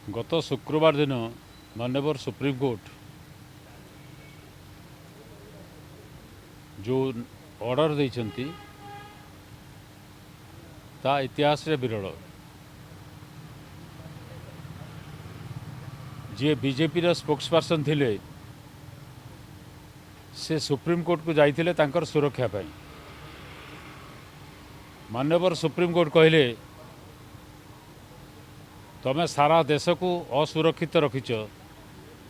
गत शुक्रवार दिन माननीय सुप्रीम कोर्ट जो ऑर्डर देइछंती ता इतिहास रे विरल जी बीजेपी रा स्पोक्सपर्सन थिले से सुप्रीम कोर्ट को जाइथिले तांकर सुरक्षा पाई। माननीय सुप्रीम कोर्ट कहले तमे सारा देश को असुरक्षित रखिच,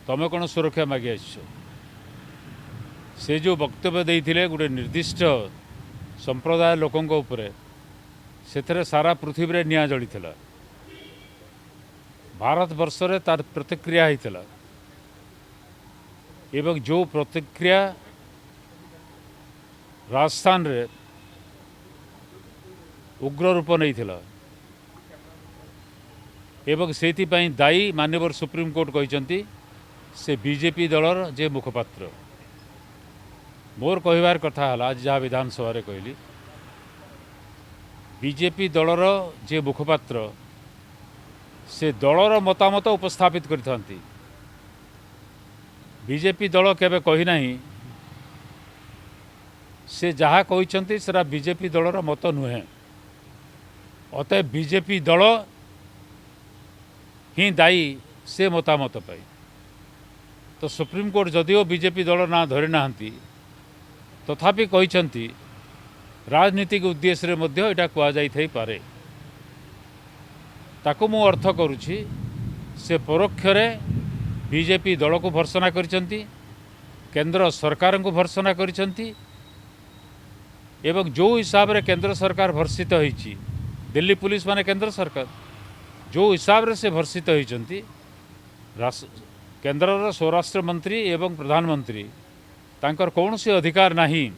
तमे कौन सुरक्षा मागी आस। से जो वक्तव्य देइथिले गोटे निर्दिष्ट संप्रदाय लोकों उपरे से सारा पृथ्वी रे निया जलिथिला। भारत वर्ष रे तार प्रतिक्रिया होइथिला एवं जो प्रतिक्रिया राजस्थान रे उग्र रूप नहीं थिला एवं सेति पई दायी माननीय सुप्रीम कोर्ट कहते से बीजेपी दलर जे मुखपात्र। मोर कहबार कथा है आज जहाँ विधानसभा रे कहली बीजेपी दलर जे मुखपात्र से दलर मतामत उपस्थापित करथांती। बीजेपी दल केबे कही नहीं से जहाँ कहते सेरा बीजेपी दलर मत नुहे। अतः बीजेपी दल ही दायी से मतामत पाई। तो सुप्रीम कोर्ट जदिओ बीजेपी दल ना धरी नाहंती तथापि कहते राजनीतिक उद्देश्य रे मध्य एटा कुआ जाई थाई पारे। ताको मु अर्थ करुछि से परोक्ष रे बीजेपी दल को भर्सना करिसंती, केंद्र सरकार को भर्सना करिसंती एवं जो हिसाब रे केंद्र सरकार भर्षित होईछि, दिल्ली पुलिस माने केंद्र सरकार जो हिसाब रे से भर्षित होईचंती, केंद्र स्वराष्ट्र मंत्री एवं प्रधानमंत्री तांकर कौन से अधिकार नहीं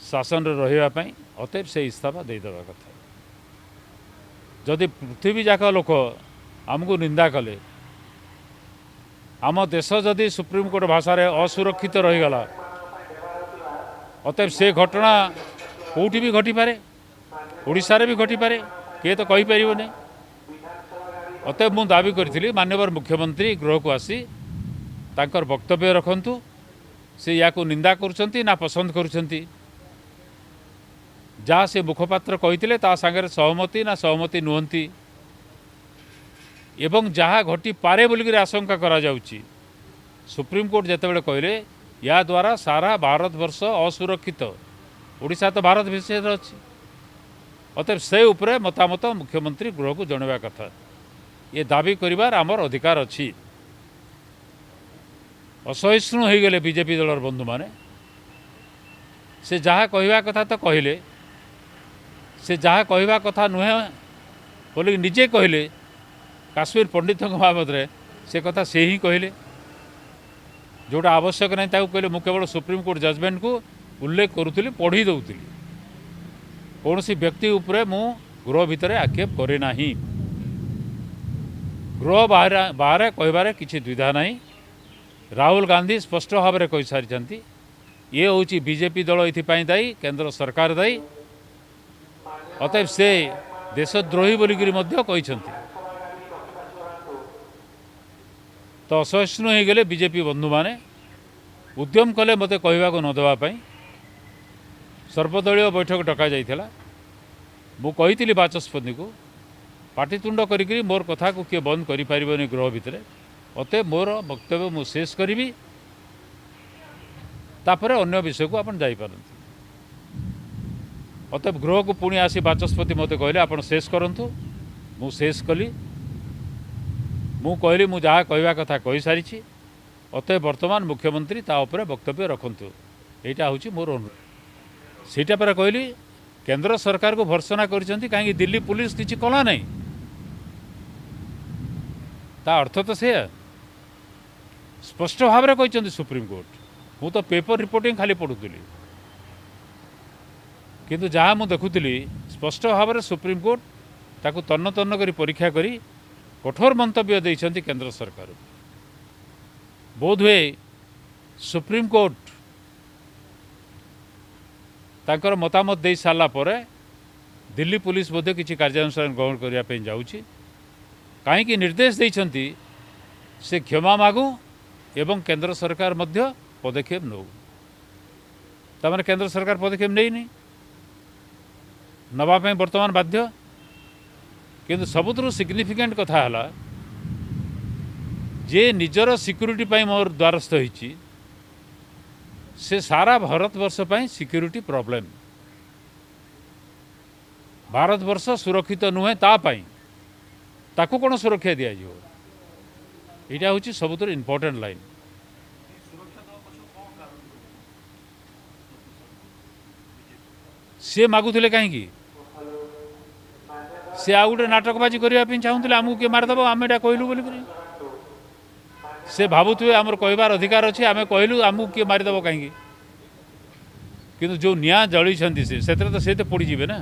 शासन रे रहिबा पई। अतएव से इस्तीफा दे देबा कथा। जदि पृथ्वी जाक लोक आमको निंदा कले, आम देश जदि सुप्रीम कोर्ट भाषा रे असुरक्षित रहीगला, अतएव से घटना कौटी भी घटी पारे, ओडिशा रे भी घटी पारे, किए तो कही परिबो नहीं। अतएव मु दाबी करी माननीय मुख्यमंत्री गृह को आसी तांकर वक्तव्य रखंतु। से या को निंदा करुछंती ना पसंद करुछंती, जहाँ से मुखपात्र कहिथिले ता संगे सहमति ना सहमति नुहंती एवं जहाँ घटी पारे बोलिक आशंका करा जाउची। सुप्रीम कोर्ट जेतेबेले कहले या द्वारा सारा भारत वर्ष असुरक्षित, ओडिशा तो भारत विषय अच्छी। अतएव से उपरे मतामत मुख्यमंत्री गृह को जनवा कथा। ये दाबी करिवार आमर अधिकार अच्छी। असहिष्णु हो गले बीजेपी दलर बंधु माने से जहाँ कहवा कथा तो कहले, से जहाँ कहवा कथा नुहे बोलिक निजे कहले। काश्मीर पंडित बाबद से कथा से ही कहले, जोटा आवश्यक नहीं ताकू कहले। मु केवल सुप्रीम कोर्ट जजमेंट को उल्लेख करुली, पढ़ी दौली। कौन सी व्यक्ति उपरे मु गृह भितर आक्षेप करे नाही। गृह बाहर कहबार किसी द्विधा नहीं। राहुल गांधी स्पष्ट भाव में कही सारी ये हूँ बीजेपी दल ये दायी, केंद्र सरकार दायी। अतएव से देशद्रोही बोलिक कहते। तो असहिष्णु हो गले बीजेपी बंधु माने उद्यम कले मते कहवा को न देवाई। सर्वदलीय बैठक डका जाइथिला। मु कही बाचस्पति को पाटितुंड करी मोर कथा को किए बंद करि परिबनी गृह भितर। अतएव मोर वक्तव्य मु शेष करी, तापर अन्य विषय को आपन जाई पारंती। अतएव गृह को पुणी आसी बाचस्पति मते कहले आपन शेष करंतु। मु शेष कली। मु कहली मु जहाँ कहवा कथा कही सारी। अतएव वर्तमान मुख्यमंत्री ता उपरे वक्तव्य रखंतु। एटा होची मोर अनुरोध। सेटा पर कहली केंद्र सरकार को भर्सना करिसंती, कहीं दिल्ली पुलिस किछि कला नहीं। ता अर्थ तो से स्पष्ट भाव में कहते सुप्रीम कोर्ट। मु तो पेपर रिपोर्टिंग खाली पढ़ुली, किंतु जहाँ मु देखुली स्पष्ट भाव में सुप्रीम कोर्ट ताकू तन्न तन्न करी परीक्षा करी कठोर मंतव्य देइछंती केंद्र सरकार। बोधवे सुप्रीम कोर्ट तांकर मतामत दे सारा पर दिल्ली पुलिस बोधे किसी कार्यानुष्ठान ग्रहण करने जाऊँगी। कहीं निर्देश देइछंती से क्षमा मागू एवं केंद्र सरकार मध्य पदक्षेप नौ तमाने केंद्र सरकार पदक्षेप नहीं नवापाई बर्तमान बाध्य किंतु सबुठु सिग्निफिकेंट कथा है जे निजर सिक्यूरीटी पाई मोर द्वारस्थ होइछि से सारा भारतवर्ष पाई सिक्यूरीटी प्रॉब्लम भारतवर्ष सुरक्षित नुहे ताकू कौन सुरक्षा दि यहाँ हूँ सबुठ इम्पोर्टेंट लाइन सी मागुले कहीं सी आ गए नाटकबाजी करने चाहूले आमको किए मारिदेव आम एटा कहलु बोल से भावुए आमर कहबार अधिकार अच्छे आम कहलु आमको किए मारिदेव कहीं किंतु जो निआ जली से तो पड़ीजे ना।